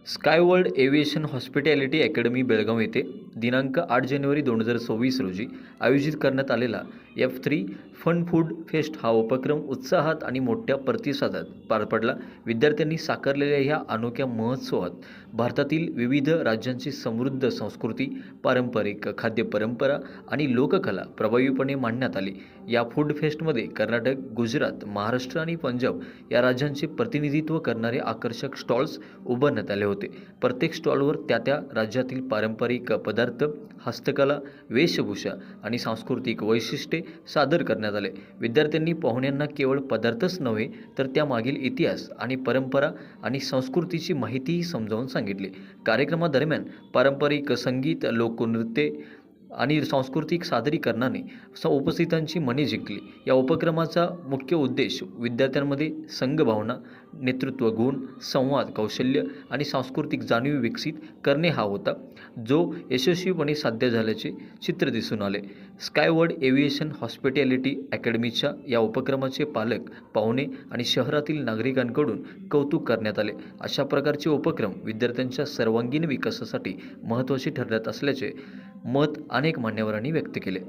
Sky world aviation hospitality academy Belgaum येथे दिनांक 8 जानेवारी 2024 रोजी आयोजित करण्यात आलेला F3 फन फूड फेस्ट हा उपक्रम उत्साहात आणि मोठ्या प्रतिसादात पार पडला। विद्यार्थ्यांनी साकारलेल्या ह्या अनोख्या महोत्सवात भारतातील विविध राज्यांची समृद्ध संस्कृती, पारंपरिक खाद्य परंपरा आणि लोककला प्रभावीपणे मांडण्यात आली। या फूड फेस्टमध्ये कर्नाटक, गुजरात, महाराष्ट्र आणि पंजाब या राज्यांचे प्रतिनिधित्व करणारे आकर्षक स्टॉल्स उभारण्यात आले होते। प्रत्येक स्टॉलवर त्या राज्यातील पारंपरिक पदार्थ, हस्तकला, वेशभूषा आणि सांस्कृतिक वैशिष्ट्ये सादर करण्यात आले। विद्यार्थ्यांनी पाहुण्यांना केवळ पदार्थच नव्हे तर त्यामागील इतिहास आणि परंपरा आणि संस्कृतीची माहितीही समजावून सांगितली। कार्यक्रमादरम्यान पारंपरिक संगीत, लोकनृत्ये आणि सांस्कृतिक सादरीकरणाने उपस्थितांची मने जिंकली। या उपक्रमाचा मुख्य उद्देश विद्यार्थ्यांमध्ये संघभावना, नेतृत्व गुण, संवाद कौशल्य आणि सांस्कृतिक जाणीव विकसित करणे हा होता, जो यशस्वीपणे साध्य झाल्याचे चित्र दिसून आले। स्काय वर्ल्ड एव्हिएशन हॉस्पिटॅलिटी अकॅडमीच्या या उपक्रमाचे पालक, पाहुणे आणि शहरातील नागरिकांकडून कौतुक करण्यात आले। अशा प्रकारचे उपक्रम विद्यार्थ्यांच्या सर्वांगीण विकासासाठी महत्त्वाचे ठरत असल्याचे मत अनेक मान्यवरांनी व्यक्त केले।